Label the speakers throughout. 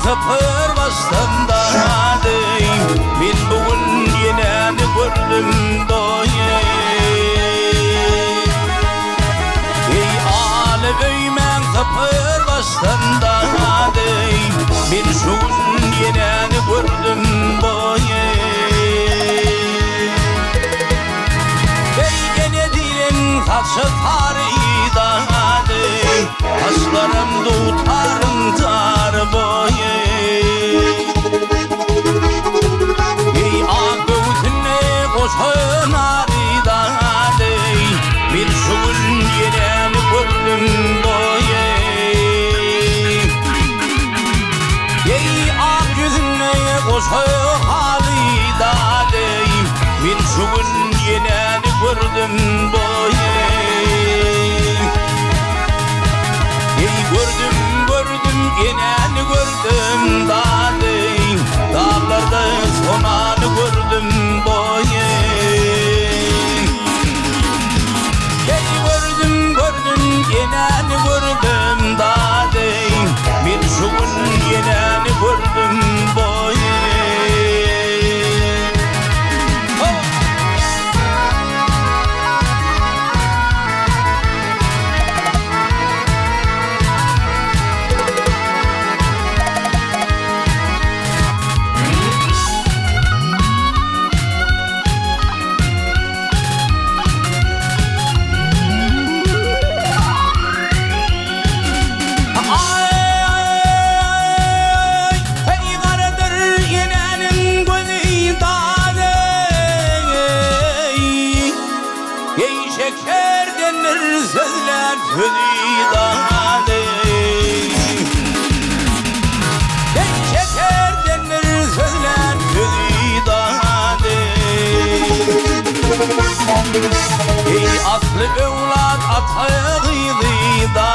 Speaker 1: Kapır bastanda bin bugün yine gördüm doye. Ey ale böymen kapır bastanda bin bugün yine gördüm doye. Ey gene dilin kaçı tarihida taşlarım tutarım tar boye. Ey ağütüne koşun arida bir şugul yenen gördüm boye. Ey ağütüne koşun arida bir şugul yenen gördüm boye. Ey gördüm yine gördüm dağlarda sonanı gördüm boye. Ey gördüm yine gördüm bir şugul yine gördüm boye. Ey aslı evlat atağıydı da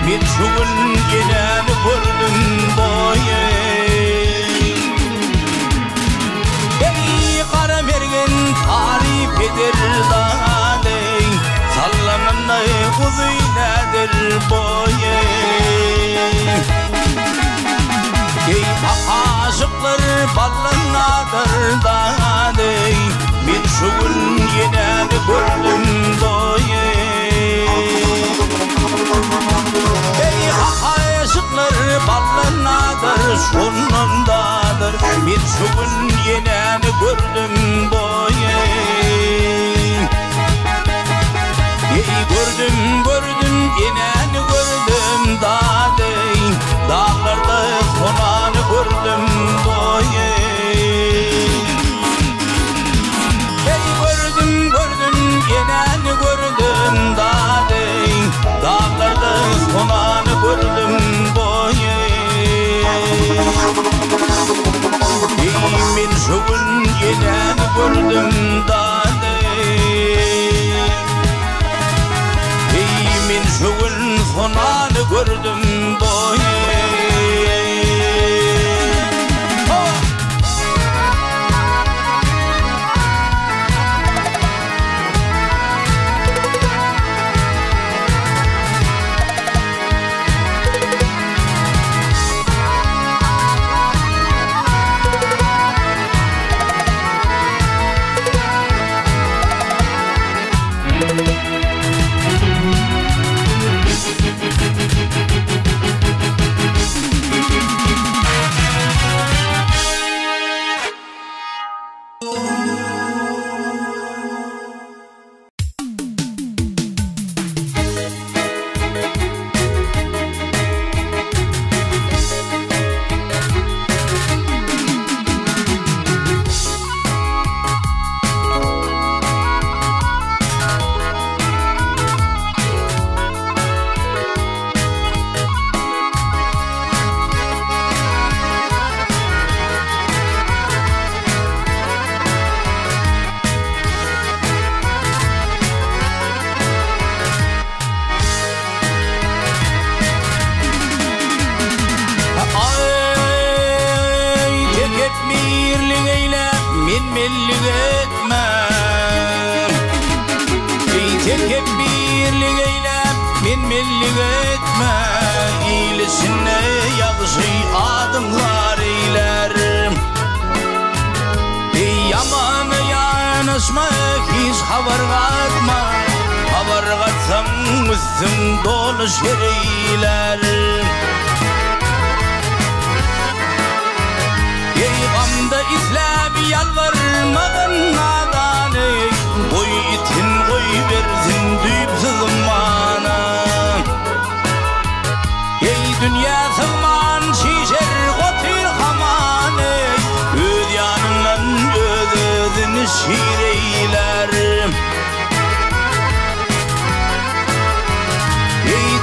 Speaker 1: bir şugul yine gördüm boye. Ey kara mergen tarif eder da sallanın kuzuyladır boye. Ey aşıklar ballanladır da bir şugul yine gördüm boye. Ey aşıklar ballanladır şunundadır bir şugul yine gördüm boye. Ey gördüm yine gördüm dağlarda sonanı gördüm boye. Ey gördüm yine gördüm dağlarda sonanı gördüm boye. Ey min şugul yine gördüm min şugul sonanı gördüm boye. birlik eyle, men mellik etme. Tekebbirlik eyle, men mellik etme. İylisine yakşı adımlar eyler. Yamana yanaşma, hiç haber katma. Haber katsam üstüm dolu şereyler. Gamda izlep yalvarmağın nadanı. Koy itin koy versin düyüpsüz mana. Dünya sığman şişer otur hamanı. Öd yanından ödüdünü şireyler.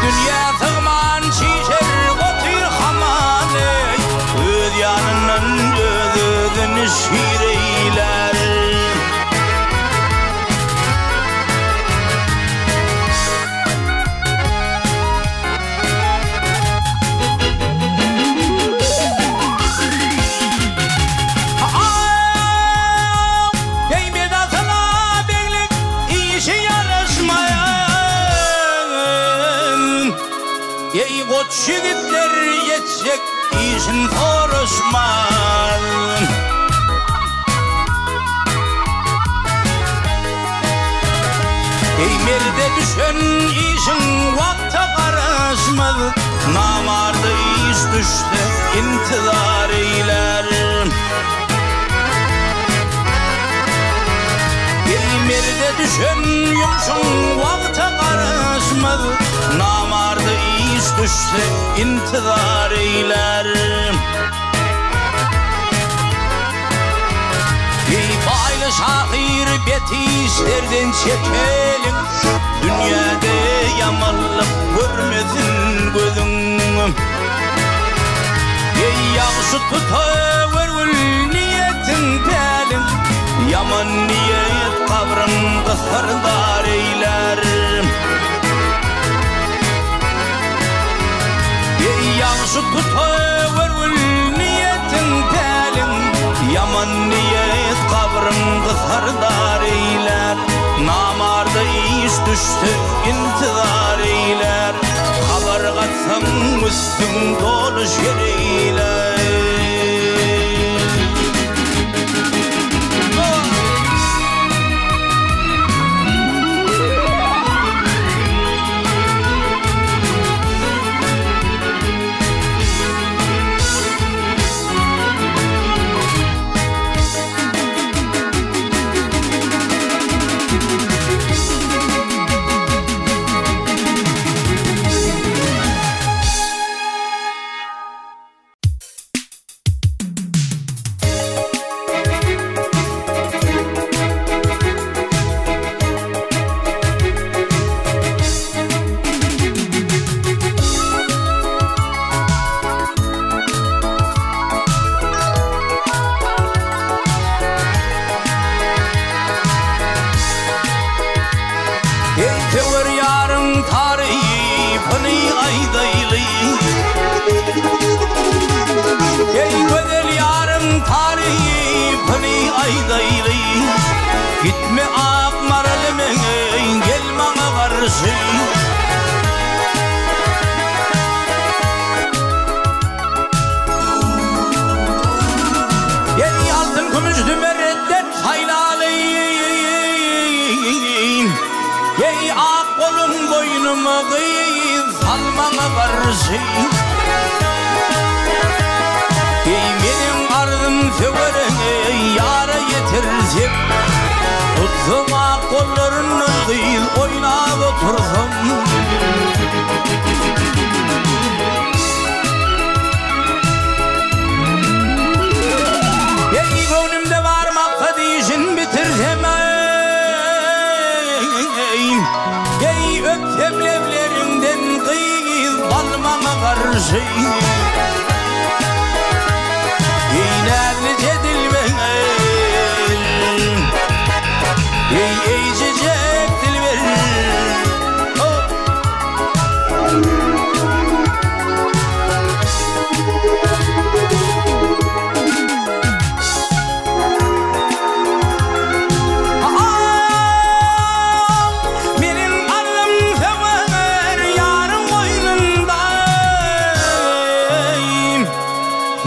Speaker 1: Dünya sığman şişer otur hamanı. Öd yanından ödüdünü şireyler. Şigitler yetecek işin soruşmaz. Merde düşen işin vakta karışmaz. Namarda iş düştü intizar eyler. Merde düşen yumşun vakta karışmaz. Namarda iş düştü intizar eyler. Baylı şahir betişlerden çekelim. Dünyada yamanlık görmesin gözün. Yakşı tutuverül niyetin pelin. Yaman niyet kabrın kısırdar eyler. Yakşı tutuverül niyetin pelin. Yaman niyet kabrın kısırdar eyler. Namarda iş düştü intizar eyler. Haber katsam üstüm dolu şereyler. Gitme akmar elime gel bana karşı. Yeni altın gümüş dümeretten haylalıyım. Yey ak kolum boynumu kıyım salmana karşı. Yey benim ardım severene yara yetirsek. Tutsum ak kollarını değil oynab otursam. Yey gönlümde var maksadı işin bitirsem. Yey öpsem levlerinden kıyız balmana karşı. İğnerlice dilbene eğicecek dilber.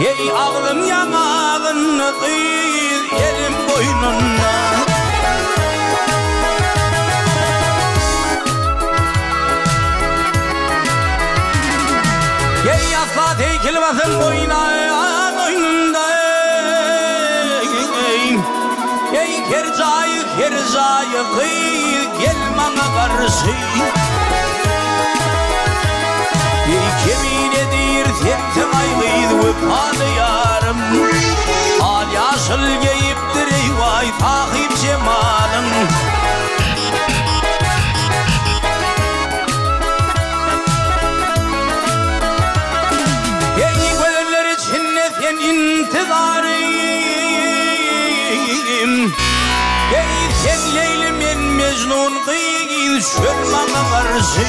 Speaker 1: Ey ağlım yanağını kıyır elim boynuna. Ey asla tekilmesin boynuna. Ey kercayı kıyır gel bana karşı. Yemin edir sensin aygıydı öphanı yarım. Al yaşıl geyiptir eyvay takip cemalım. Ey göller içinde sen intizarım. Ey sen Leylim en Mecnun kıyın şöl bana karşı.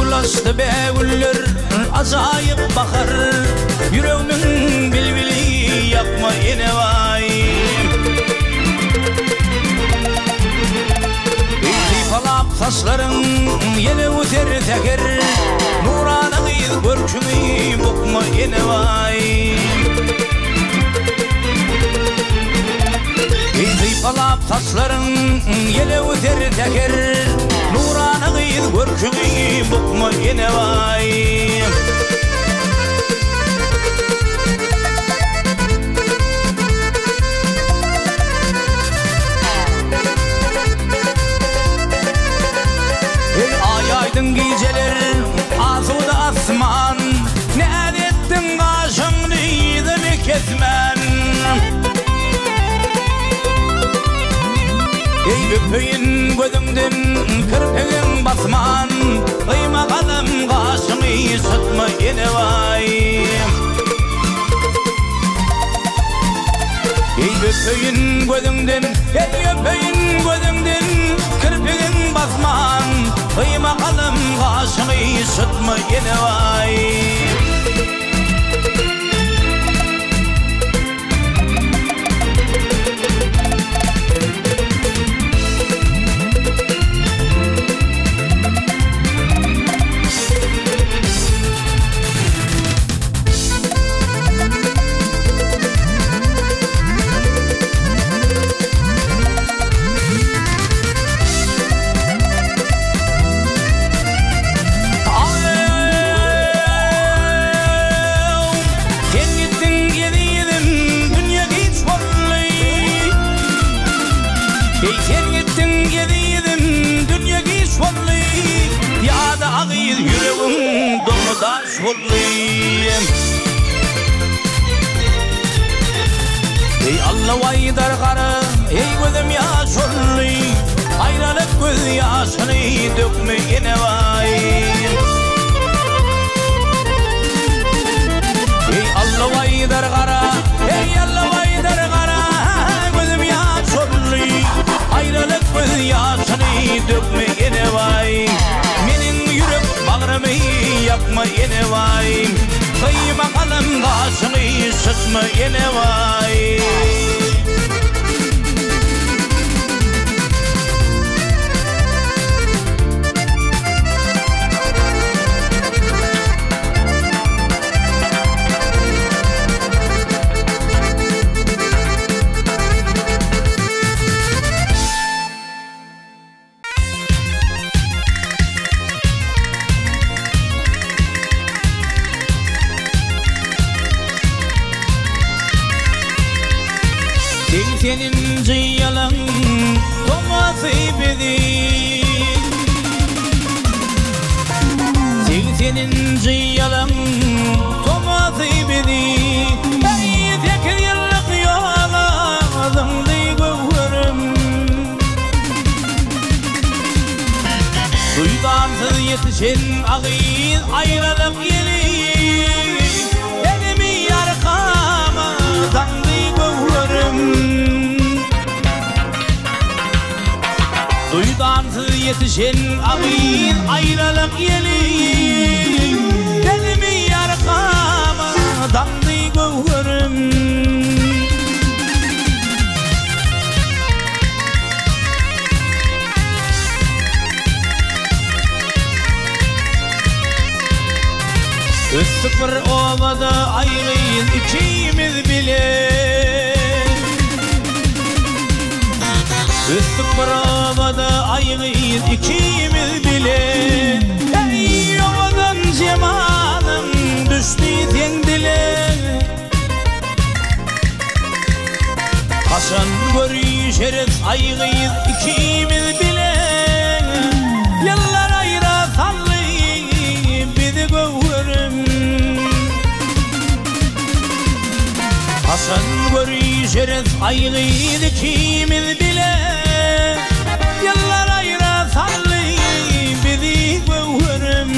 Speaker 1: Ulaştı be güller acayip bakar. Yüreğimin bilbili yakma yine vay. Kıyfalap saçların yine öter teker. Nurana kıyıl görkümü bakma yine vay. Kıyfalap saçların yine öter teker. Nurana kıyıl görkümü bakma yine vay. Ay aydın geceler asuda asman. Ne ettin kaşın neydi kesmen. Ey öpeyim gözümden kırpığın basman. Kıyma kalım kaşımı sıtma yine vay. Ey öpeyim gözümden, ey öpeyim gözümden kırpığın basman. Kıyma kalım kaşımı sıtma yine vay. Sen gittin gidiydim dünya giş oldu. Ya da ağıydı yüreğim dolu daş oldu. Ey Allah vaydar karı, ey gözüm yaş oldu. Ayrılık göz yaşını dökme yine vay. Ey Allah vaydar karı, ey Allah vaydar karı. Gözüm yaş oldu. Ayrılık göz yaşını dökme yine vay. Menin yürek bağrımı yakma yine vay. Kıyma kalım kaşını sıkma yine vay. senin ciyalan toması bedi senin ciyalan toması bedi ey tek yıllık yolağızımdı gövürüm duydansız yetişen ağız ayrılık yeli elimi arkama zandı gövürüm duydansız yetişen ağız ayrılık yeli elimi arkama zandı gövürüm Üstük bir ovada ayrıyız ikimiz bile Üstük bir ovada ayrıyız ikimiz bile Ey ovadan cemalım düştü sen dile Hasan görüşeriz ayrıyız ikimiz bile Yıllar ayra sallayıp bizi gövürüm Hasan görüşeriz ayrıyız ikimiz bile Yıllar ayra sallayıp bizi gövürüm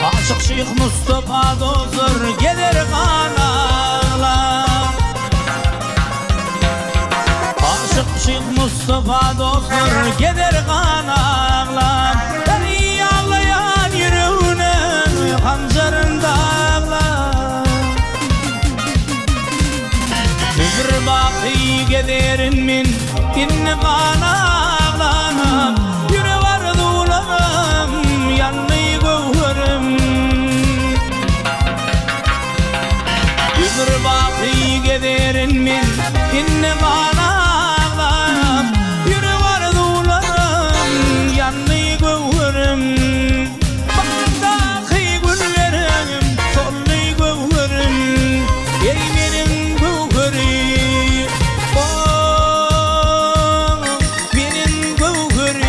Speaker 1: Aşık Şeyh Mustafa dozur gelir kanağlar Aşık Şeyh Mustafa dozur gelir kanağlar Ey ağlayan yüreğine hancarın dağlar Tüzür bakı gederin min dinle kanağlar Yüre var duğlarım yanını gövürüm Yüzür bakı gederin min dinle kanağlar Yüre var duğlarım yanını gövürüm Bağdaki güllerim sollu gövürüm Ey benim gövürüm Oh benim gövürüm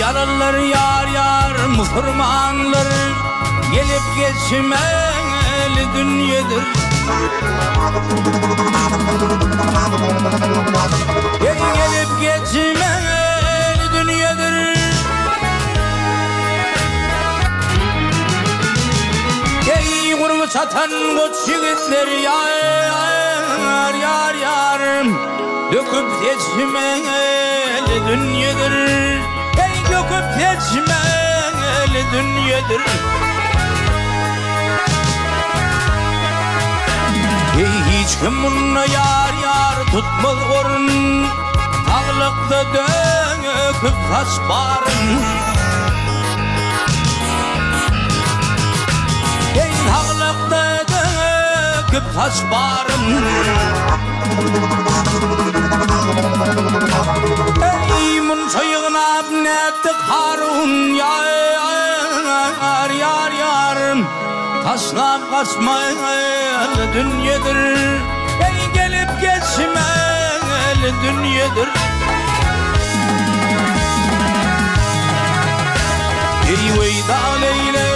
Speaker 1: Yaralılar yar yar Müslümanlar gelip geçmeli dünyadır Gelip geçmeli dünyadır Ey kurmu satan koç yigitler yar yar yar Döküp geçmeli dünyadır Döküp geçmeli dünyadır Hiç kim bunu yar yar tutmaz orun Tağlıkta döküp taş barın Tağlıkta döküp taş barın Ey mun soyuğuna nettik Harun yar yar yar Aslan kaçmayan dünyadır, ey gelip geçmel dünyadır. Ey veyda leyle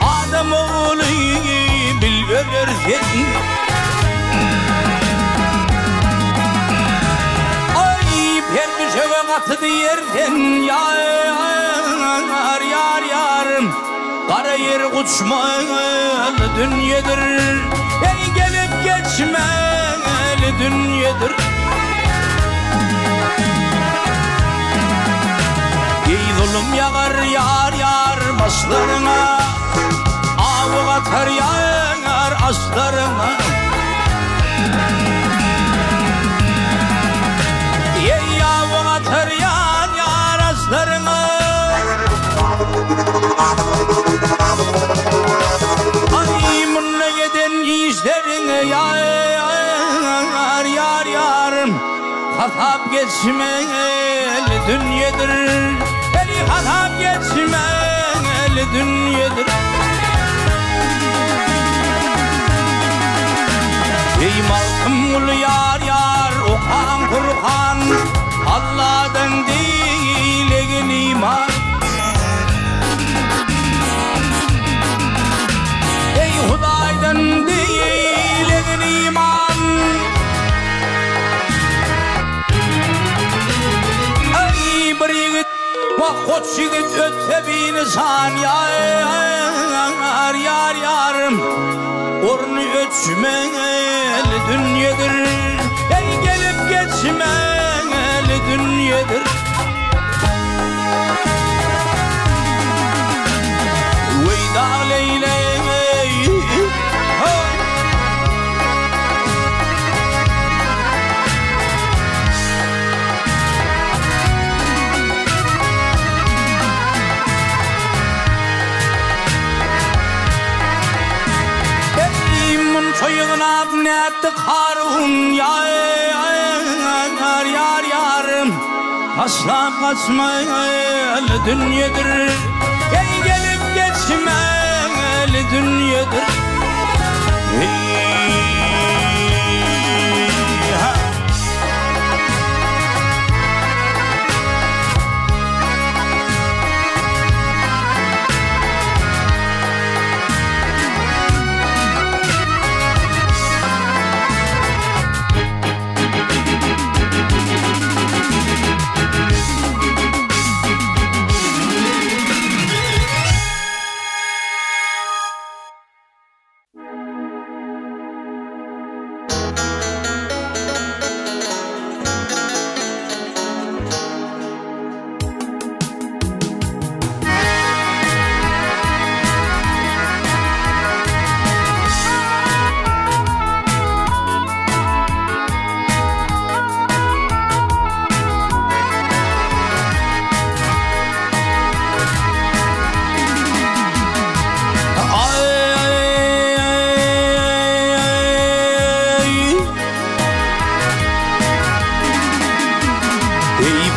Speaker 1: Adam oğlu bil ölürken, ay perdüşeve katıdı yerden yar yar yarım, kara yer uçmalı dünyadır, ey gelip geçmeli dünyadır. Ey zulüm yağar yar yar başlarına, avuk atar yar aslarına. Ey avuk atar yar aslarına. Ay bununla giden işlerine yar yar yarım, hatap geçmeli dünyadır, eli hatap geçmeli dünyadır. Ey malkım yar yar okan Kur'an, Allah'tan değil egin iman. Ey Huday'dan değil egin iman. Ey bir yigit ve koç yigit ötse bir insan yar yar yarım, ornu ölçmeli dünyadır, ey gelip geçmeli dünyadır. Veyda leyle soyun abnetti Harun yar yar yarım, asla kaçmayalı dünyadır, ey gelip geçmeli dünyadır.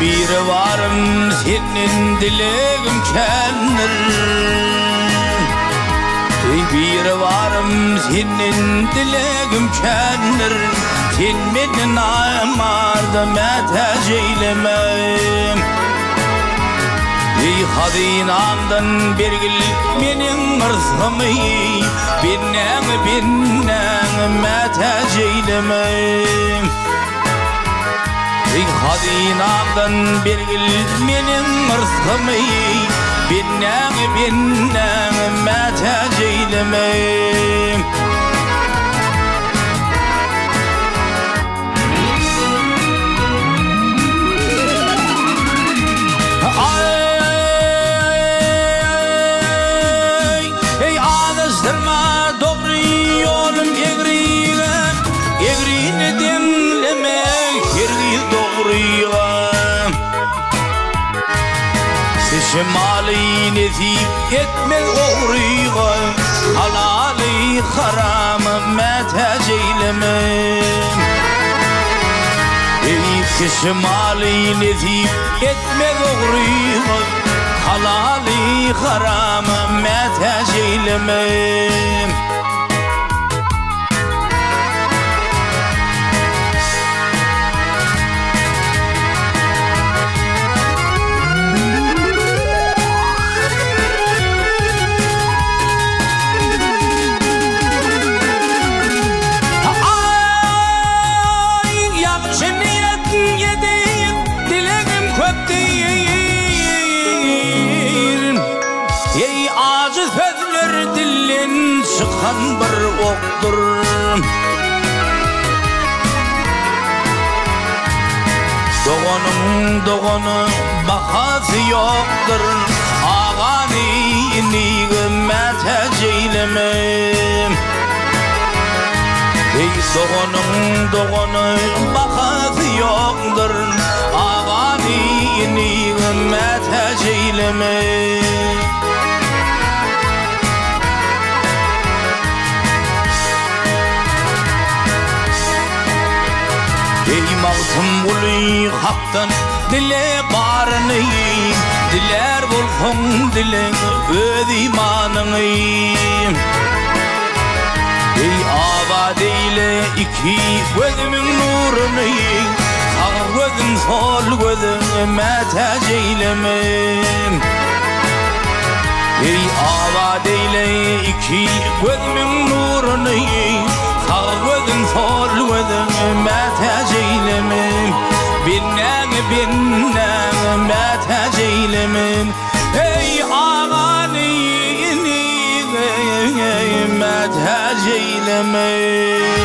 Speaker 1: Bir varım senin dileğim kendir, bir varım senin dileğim kendir, sen beni namarda metec eylemem. Ey hadinamdan birgil menin ırzımı, binnen metec eylemem. Ey hadinamdan birgil menin ırzımı, binnen metec eylemem. Şimali nezip etmez oğruyga halali haramı metec eylemem Ey şimali nezip etmez oğruyga halali haramı metec eylemem Çıkan bir oktur Doğanın bakası yoktur Ağani iniği metec eylemem Ey doğanın bakası yoktur Ağani iniği metec eylemem Ey mağtım ulu haktan dile barını Diler bulsun dile öz imanını Ey abad eyle iki gözümün nurunu Sağ gözüm sol gözüm metec eylemem Ey abad eyle iki gözümün nurunu Sağ gözüm sol gözüm metec eylemem Binnen metec eylemem Ey ağani metec eylemem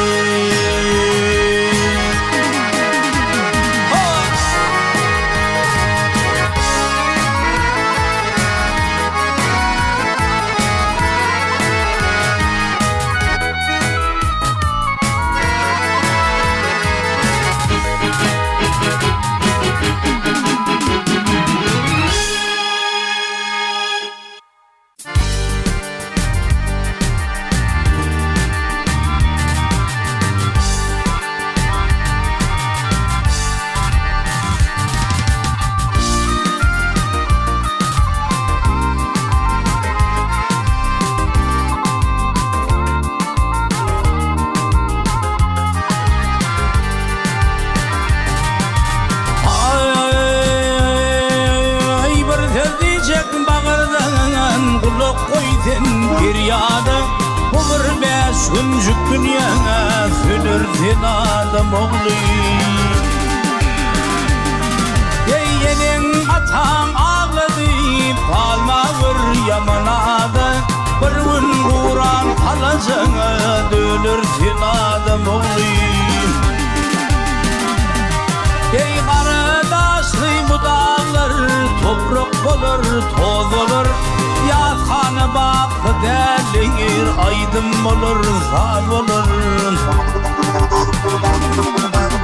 Speaker 1: Giryada olur beş güncük dünyana Sünürsün adam oğlu Yeğenin atan ağladı Palmağır yamanada Bir gün Kur'an kalacağına Dönürsün adam oğlu Ey kardeşli bu dağlar Toprak olur, toz olur Yazhanı bakı derlir Aydın olur, sal olur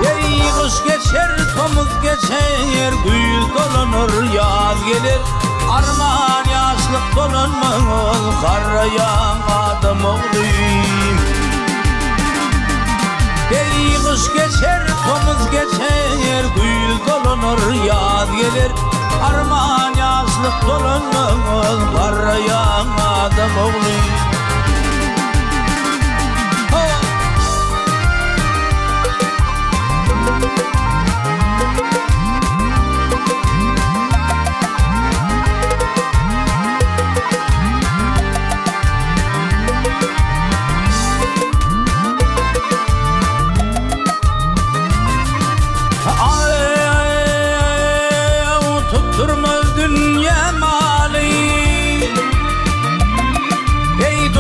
Speaker 1: Ey kış geçer, tomuz geçer Güz dolanır, yaz gelir Armağan yaşlık dolanmaz Karayan adam oğluyum Ey kış geçer, tomuz geçer Güz dolanır, yaz gelir Armağan yaşlık dolanmaz Karayan adam oğluyum Tutturmaz dünya mali Ey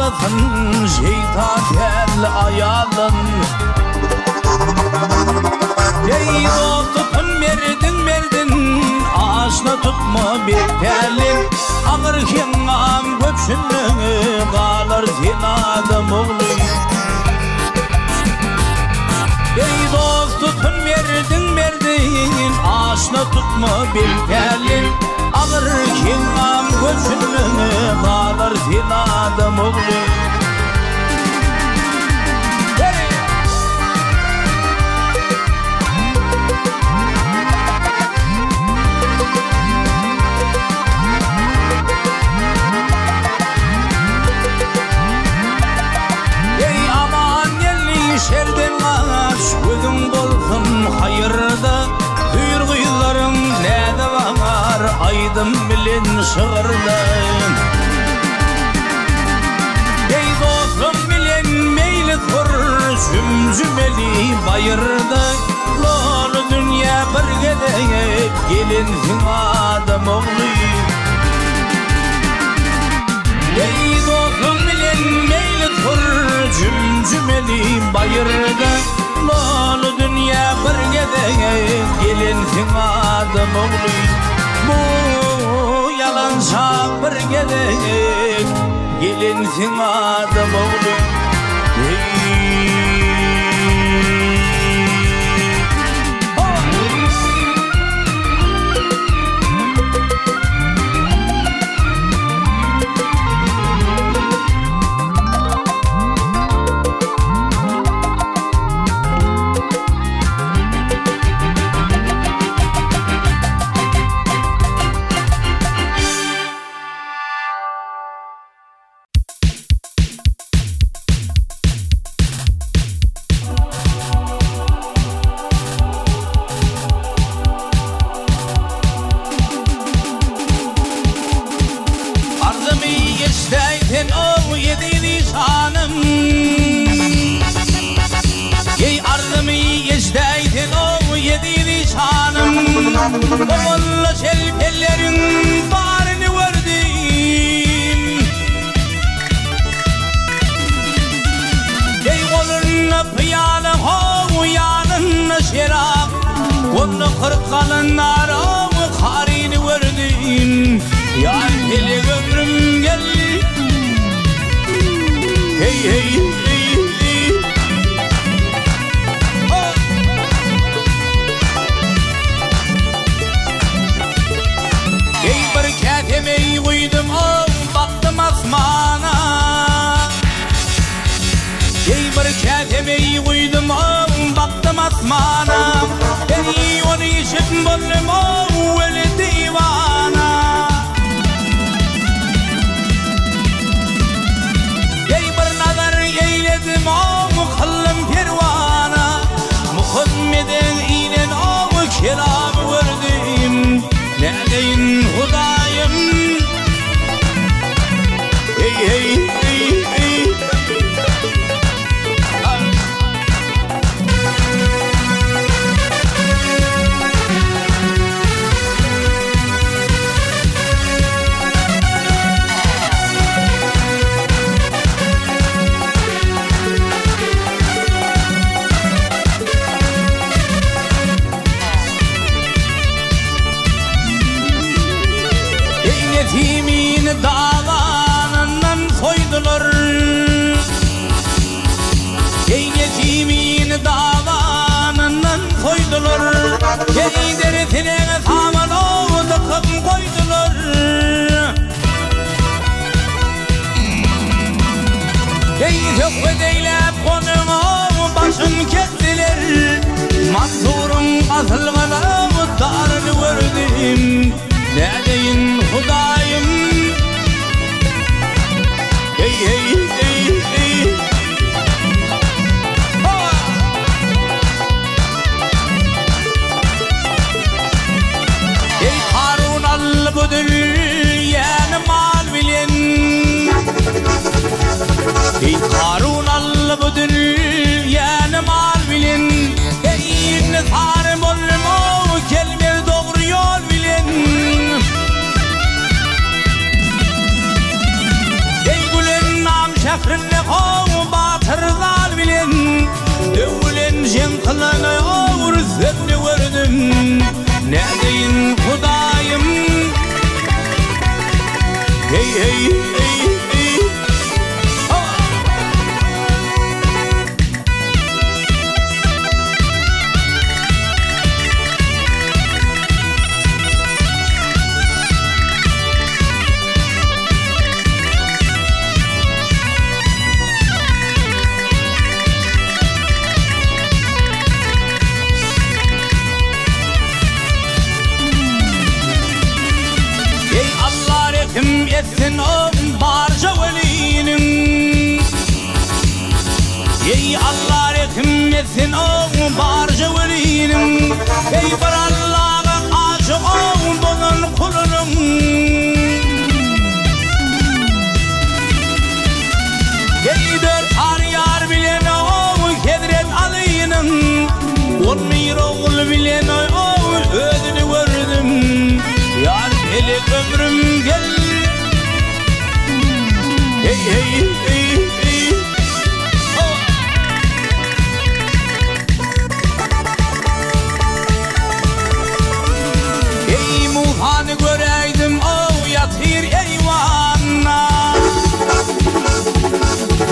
Speaker 1: anlatın şeytan gel ayalın. Ey dostum verdin aşna tutma bir telin. Ağır kenam köpsünlüğü kalır sen adam oğlu. Ey dostum verdin aşna tutma bir telin. Ağır kenam köpsünlüğü kalır sen adam oğlu. Şerden ağaç gözüm dolsun hayırda. Hüyürgüylerim nede var aydın bilin şığırda. Ey dostum bilen meyli tur zümzümeli bayırda. Lolu dünya bir gedeyip gelinsin adam oğlu. Ey dostum bilen meyli tur zümzümeli bayırda. Lolu dünya bir gedeyip gelinsin adam oğlu. Bu yalansa bir gedeyip gelinsin adam oğlu. Oğulla şelpellerin bağrını verdim. Ey kolunna piyale hoğu yanınna şerap. Onu kırkalın naramı karini verdim. Ya hele ömrüm gel. Hey hey hey. Ketemeyi koydum baktım asmana. Ey bir ketemeyi koydum baktım asmana. Ey onu işit buldum öyle divana. Ey bir nazar eyledim kıllım pervana. Muhammed'in inen kelamı verdim. Neredeyin Hudayım? Hey hey hey hey. Yetimin davanından soydular. Ey yetimin davanından soydular. Ey deretine saman tıkıp koydular. Ey tökvedeylep konumu başım kestiler. Mansur'un asılgana darını verdim. Neredeyin Hudayım? Hey hey hey hey. Ey Harun al-Budül yani mal bilen. Ey Harun al-Budül yani mal bilen. Ey Nizarım olma kelime doğru yol bilen. o batırlar bilen dövülen jenkılana ağır zevni gördüm ne deyin Hudayım hey hey hey hey etsin o barca velinin ey Allah rahim etsin o barca velinin ey bir Allah'a aşık ol bunun kulunun ey dört har yar bilen o kedret alıyının on mir oğul bilen o özünü gördüm yar elek ömrüm gel hey hey hey hey oh. Ey muhanı göreydim o yatır eyvanna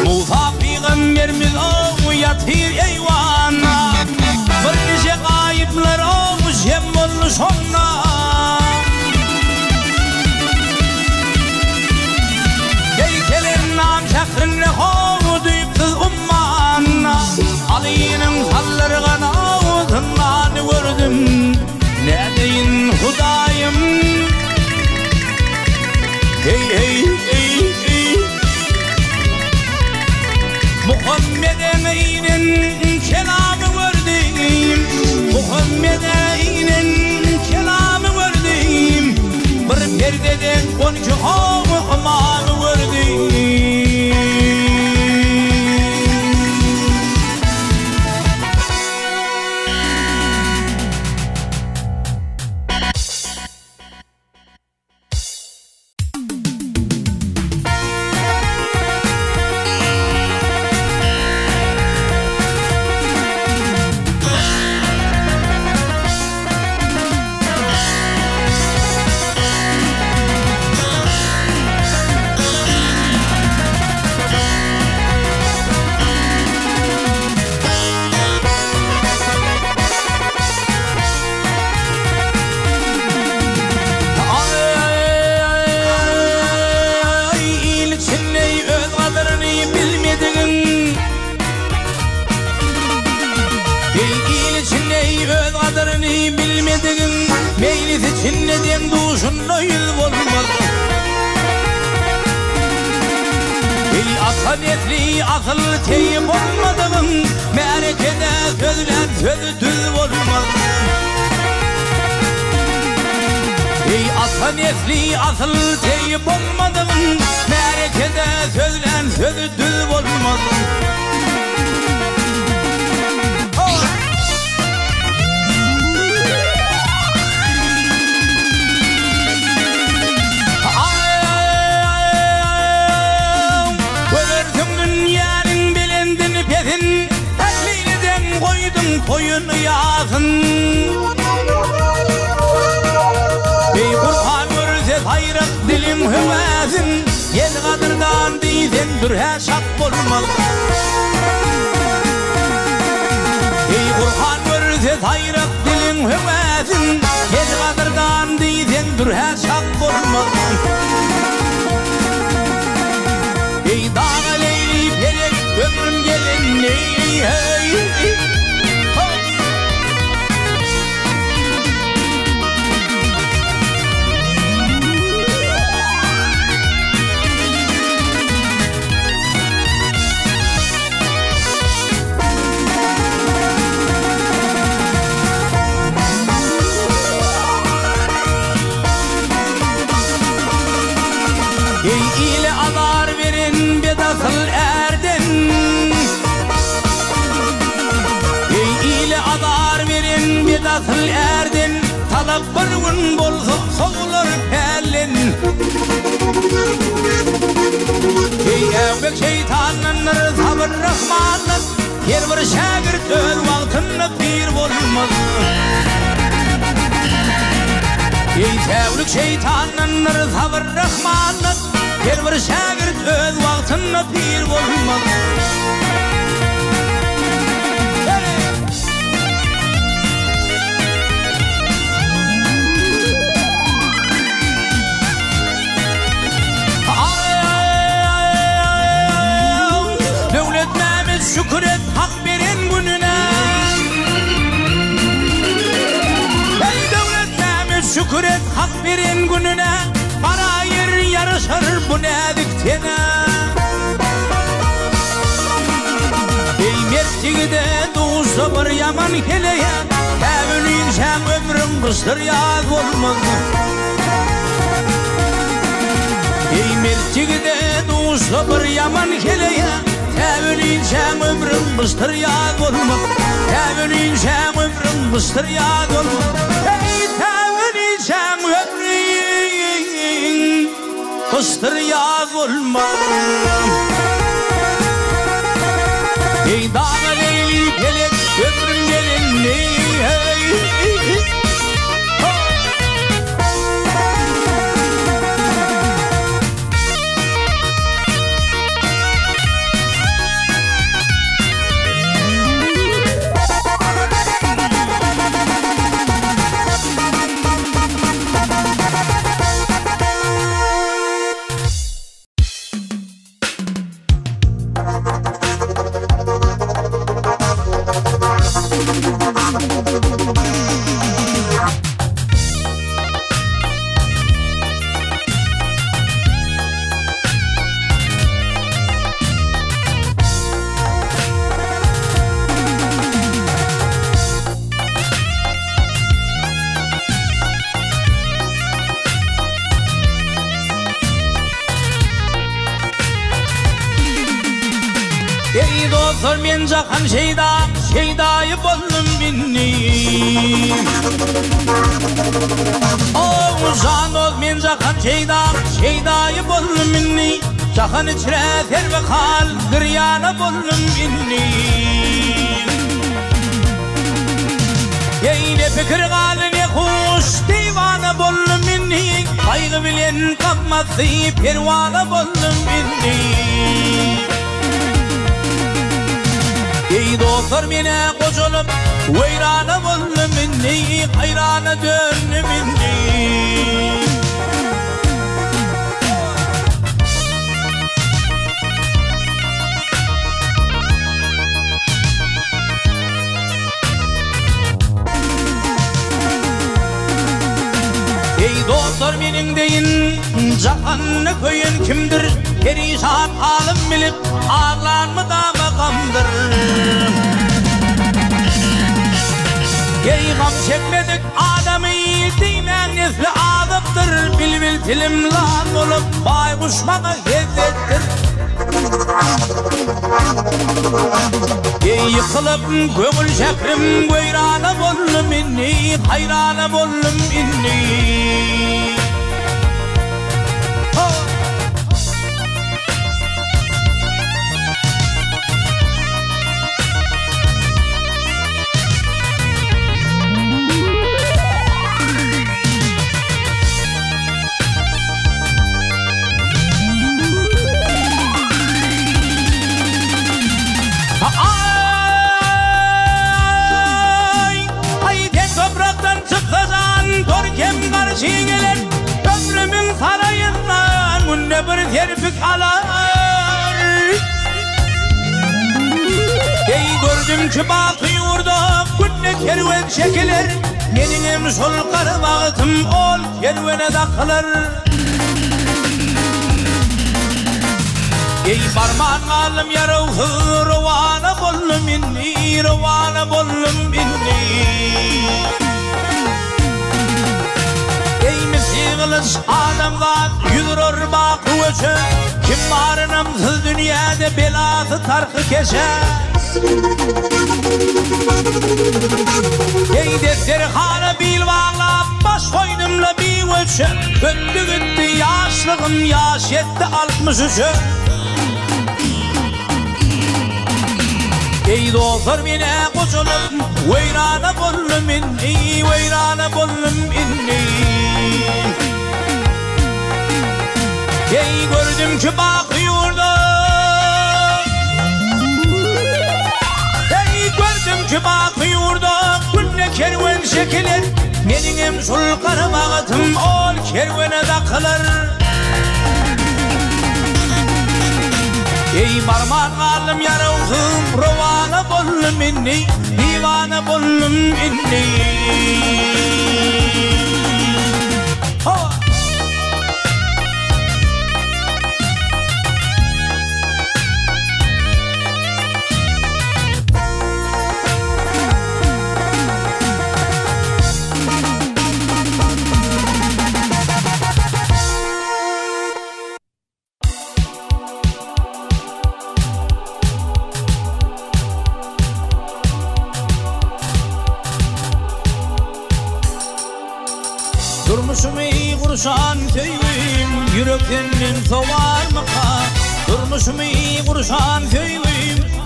Speaker 1: Musa peygamberimiz o yatır eyvanna bir nice gayipler o jem olmuş ona Şakrınne hovu düyüpsüz ummanna Ali'nin sallarına ağzından gördüm ne deyin Hudayım hey hey hey hey Muhammed'e inen kelamı gördüm Muhammed'e inen kelamı gördüm bir perdeden 12 hovu amanı gördüm Meylisi çinlediğin duşunda yıl olmaz Ey asanetli asıl teyip olmadığın Merekede sözlen sözü düz olmaz Ey asanetli asıl teyip olmadığın Merekede sözlen sözü düz olmaz Koyun yazın Ey Kur'an görse hayrat dilim hüvezin Yel kadırdan deysen dur her şak olmaz Ey Kur'an görse hayrat dilim hüvezin Yel kadırdan deysen dur her şak olmaz Ey dağa leyli pelek ömrüm gelin ey hey Ey ile azar verin bedasıl erden Ey ile azar verin bedasıl erden Talap bir gün bolsa soğulur pelin Ey Tevbek şeytanın sabır rahmanın her bir şagirt öz vaqtında pir bolmaz. Ey tevbek şeytanın sabır rahmanın her bir şagirt öz vaqtında pir bolmaz. Şükret hak veren gününe. Ey devletlerimiz şükret hak veren gününe. Para yer yarışır bu nediktiğine. Ey mertçigide doğusa bir yaman keleye. Evliyim sen ömrüm kıstır yaz olmaz. Ey mertçigide doğusa bir yaman keleye. Tevliysen ömrüm bıstır yağ olmak. Tevliysen ömrüm bıstır yağ olmak. Ey tevliysen ömrüm bıstır yağ olmak. Ey dağına leyli pelek ömrüm gelinli. Ey dostlar men jahan şeydayı boldum minni. Oh can ol men jahan şeydayı boldum minni. Jahan içre terve hal giryana boldum minni. Ey ne fikir gali ne hoş divana boldum minni. Kaygı bilen kapması pervana boldum minni. Ey dostlar mene koşulup veyrana boldum minni, hayrana döndüm minni. Ey dostlar menin deyin jahanны köyün kimdir? Perişan halim bilip ağlanma da makamdır. Ey gam çekmedik adamı deymen nesli azaptır. Bil tilim lan olup baykuş bana hezzettir. Ey yıkılıp gömül şekrim veyrana boldum minni, hayrana boldum minni. Gelir ömrümün sarayından günde bir terfik alar. Ey gördüm ki bakıyorda günde kerven çekilir. Benim sol karvağıtım ol kervene takılır. Ey barman alım yarığı ruvana bollum minni, ruvana bollum minni. Yığılış adamga yürür bakı öçü. Kim var namsız dünyada belası tarkı keşe. Ey defteri hana bil bağla baş koynumla bir öçü. Öttü gitti yaşlığım yaş yetti 63'ü. Ey dostlar mine koşulup Veyrana bollum inni Veyrana bollum inni Ey gördüm ki bakıyordu Ey gördüm ki bakıyordu Günne kerven şekilir Benim sulkanım ağıtım ol kervene takılır Ey barman alım yarıldım Rovana bollum inni Divana bollum inni Durmuşum iyi kurşan köyüm Yüreklerim soğar mı ka Durmuşum iyi kurşan köyüm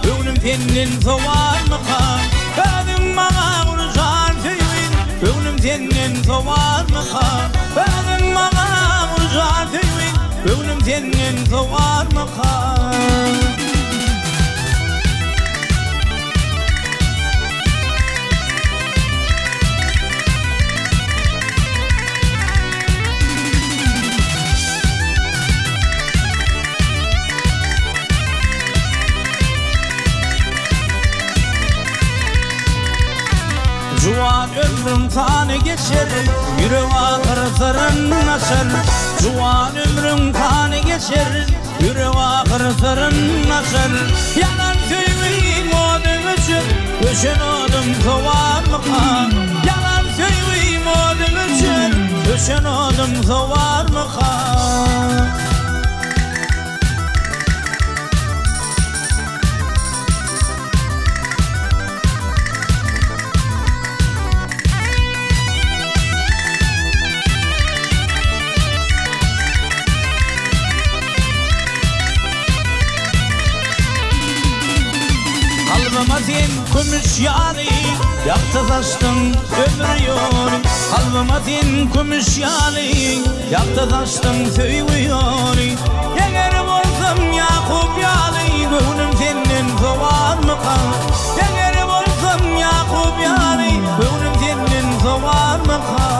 Speaker 1: Gönlüm senin soğar mı ka Benim bana kurşan köyüm Gönlüm senin soğar mı ka Benim bana kurşan köyüm Gönlüm senin soğar mı ka Juan ömrüm tane geçer Yüreğe kırıtırın açar Juan ömrüm tane geçer Yüreğe kırıtırın açar Yalan söyleyeyim odun için Düşün odum soğar mı kan Yalan söyleyeyim odun için Düşün odum soğar mı kan Kalbımadın kümüş yari Yaktı taştın ömür yori Kalbımadın kümüş yari Yaktı taştın tüyü yori Yeğerim olsam Yakup yari Gönlüm senin soğar mı kan Yeğerim olsam Yakup yari Gönlüm senin soğar mı kan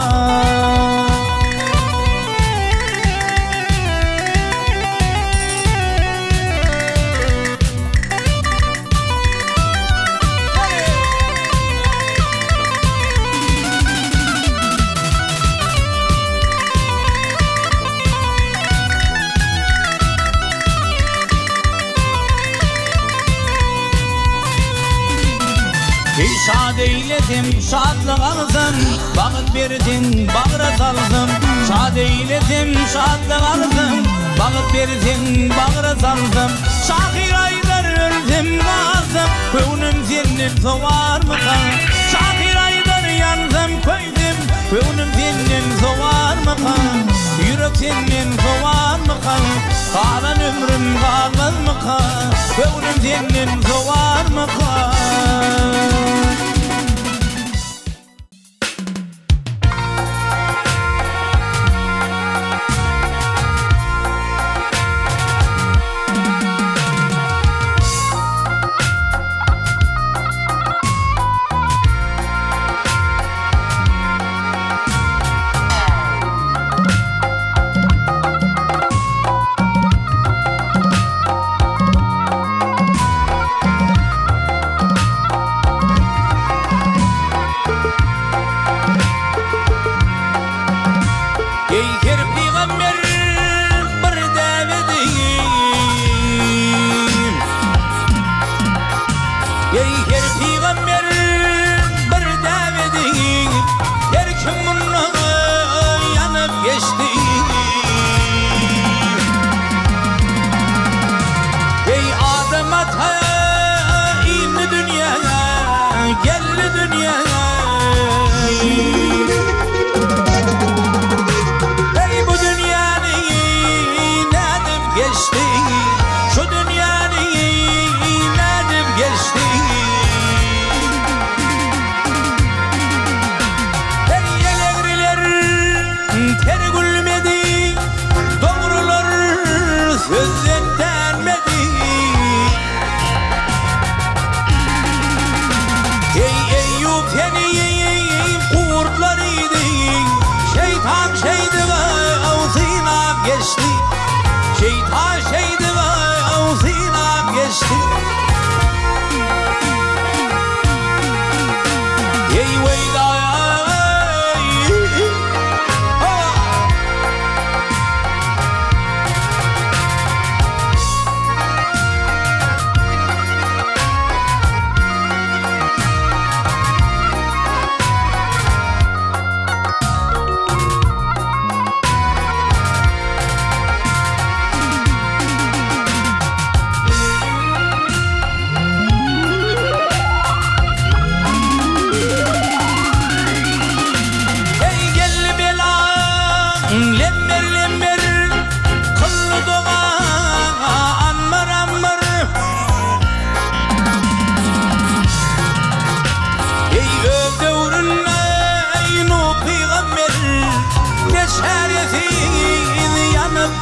Speaker 1: Şad eyledim, şadlık aldım Bağıt verdin, bağıra saldım Şad eyledim, şadlık aldım Bağıt verdin, bağıra saldım Şakir aylar öldüm, kaldım Gönlüm senin soğar mı kan Şakir aylar yandım, koydum Gönlüm senin soğar mı kan Yürek senin soğar mı kan Kalan ömrüm kalmaz mı kan Gönlüm senin soğar mı kan geçti. Şeytan şeydi ağzıyla geçti. Ey veyda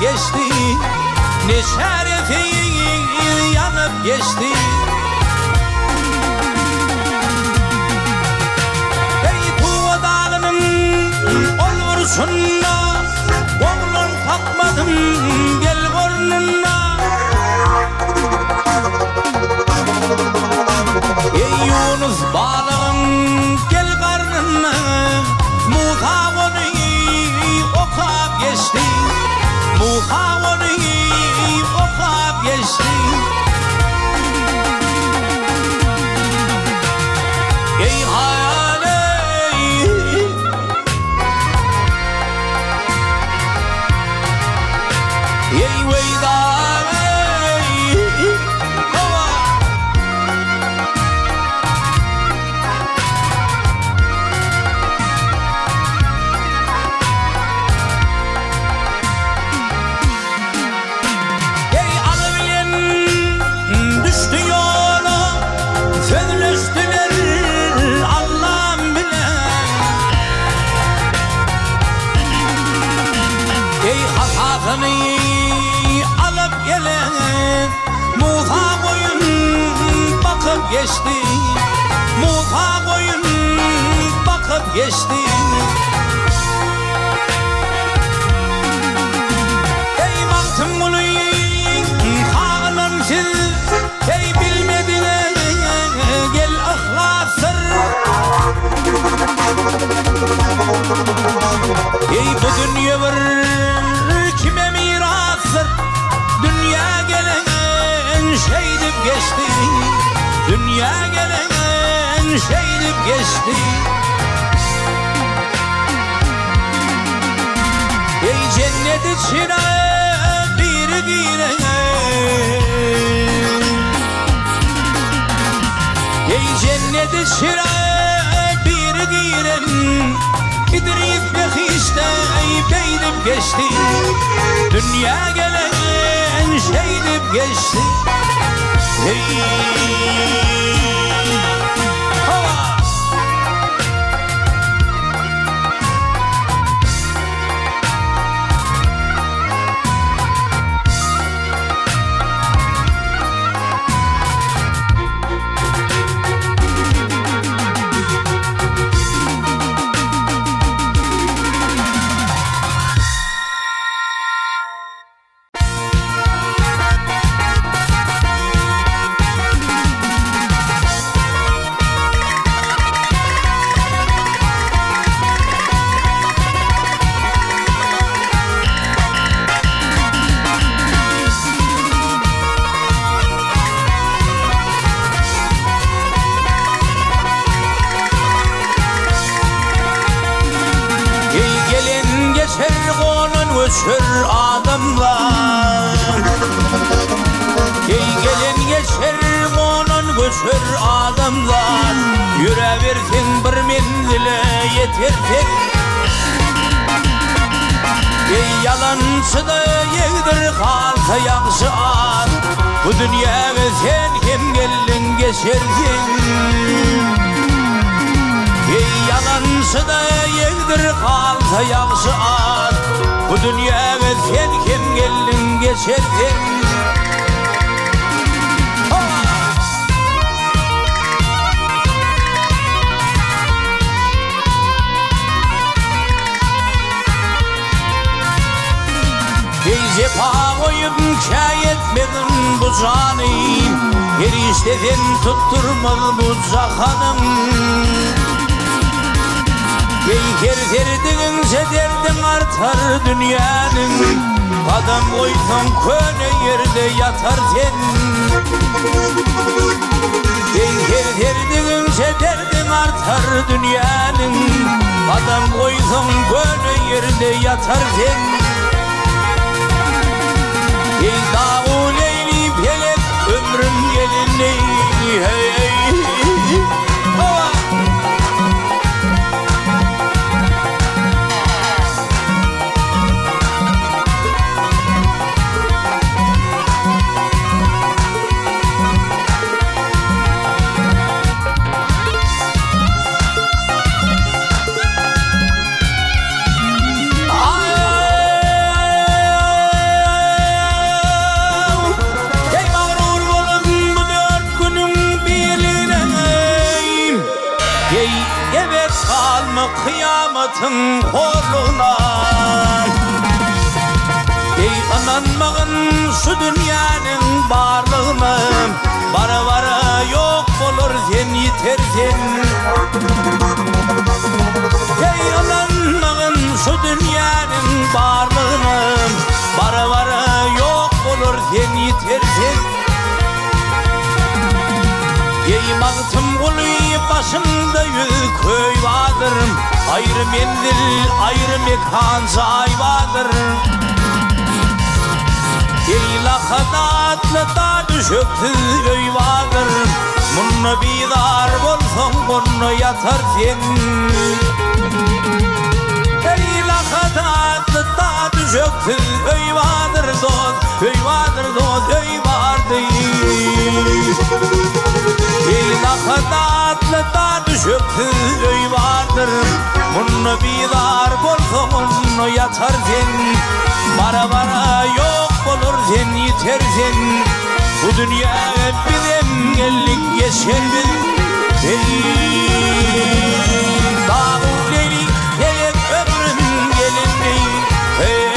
Speaker 1: geçti, ne şerefin yanıp geçti. Ey Tuğ Dağı'nın olursunla, oğlun takmadım gel burnuna. Ey Yunus balığın gel karnına, Musa onu okap geçti. Musa onu okap geçti. Ey hayali, ey veyda, alıp gelen Musa koyun bakıp geçti. Musa koyun bakıp geçti. Ey baktım bunu kanımsız, ey bilmedine gel ahlaksır. Ey bu dünya var kime mirastır? Dünya gelen şeydip geçti. Dünya gelen şeydip geçti. Ey cennet içine bir giren, ey cennet içine bir giren, İdris Bekiş'te beydip geçti. Dünya gelen şeydip geçti. Hey hava. Göçür adamlar, ey gelin geçer onun göçür adamlar. Yüreversin bir menzile yetersin. Ey yalancı da yegdir kalsa yaxşı at. Bu dünyaya sen kim geldin geçersin. Ey yalancı da yegdir kalsa yaxşı at. Bu dünyaya sen kim geldin geçerdin. cefa koyup kây etmedin bu canım, erişteden tutturmadı bu zahanım. Kerterdiğinse derdin artar dünyanın, adam koysan köne yerde yatar sen. Kerterdiğinse derdin artar dünyanın, adam koysan köne yerde yatar sen. Dağ leyli felek ömrüm gelin hey. Kıyametin koluna inanmağın şu dünyanın varlığına, bara bara yok olur sen yetersen. İnanmağın şu dünyanın varlığına, bara bara yok olur sen yetersen. Mağtım kuluyu başımda yük köy vardır, ayrı mendil ayrı mekan say vardır. Lahadatlı da düşüktü öy vardır, bunu bidar bolsan bunu yatar sen. Lahadatlı da düşüktü öy vardır dost, öy vardır dost, öy vardır. Lahadatlı da düşüktü öy vardır, bunu bidar bolsan bunu yatar sen. Bara bara yok olur sen yetersen, bu dünya bizim gellik geçer bir. Dağ leyli felek ömrüm gelin hey.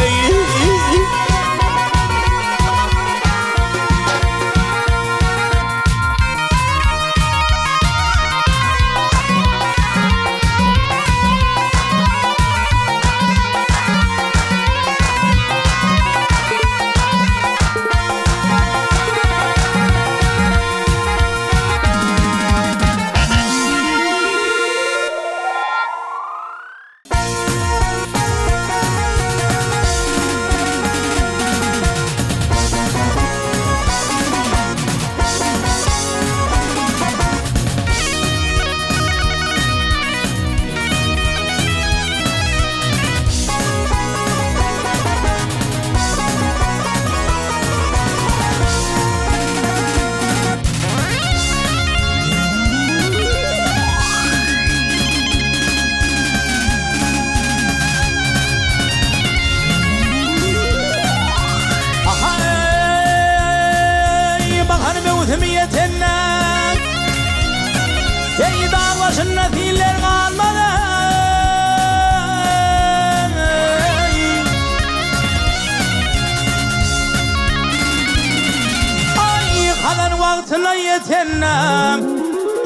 Speaker 1: Vaktına yetennem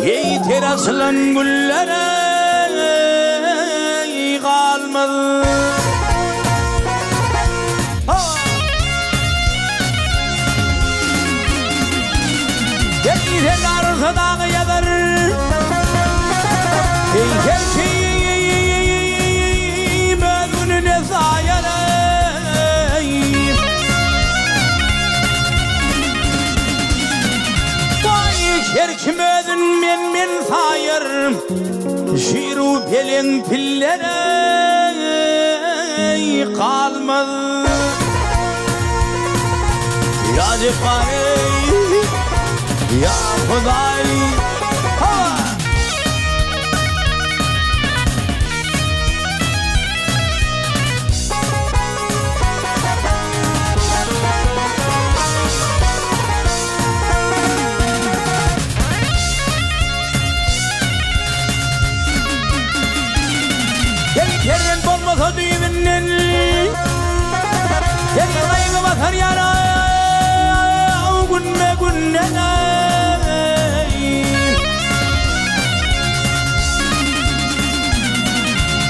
Speaker 1: yeter aslan güllere kalmadı. Yeter arsa dağı yadar, yeter ki bölgününe sayarım. Her kim ödün men sayarım, şiru pelin pillere kalmadı. Ya Cefari, ya Huday, Kerren bolmasa düğümünden,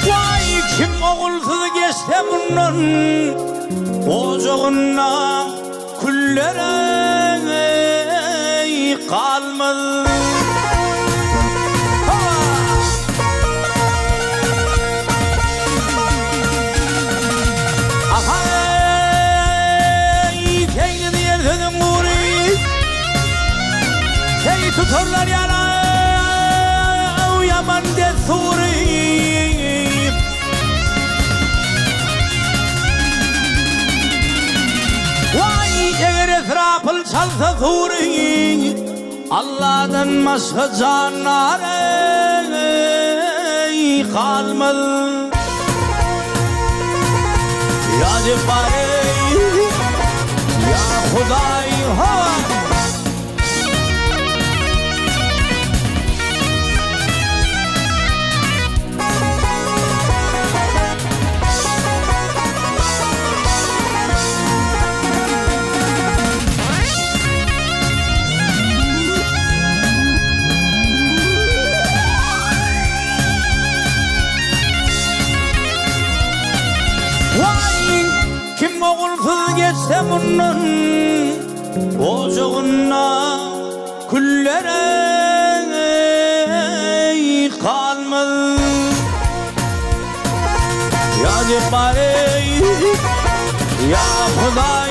Speaker 1: Vay kim oğulsuz geçse bunun ocağına küllere kalmadı. Tutarlar yana yaman desuri. Vay eğer etrafıl çalsa zuri, Allah'tan başka canar kalmadı. Ya Cebbari ya Huday ha. Kim oğulsuz geçse bunun ocağına küllere kalmadı. Ya Cebbari ya Huday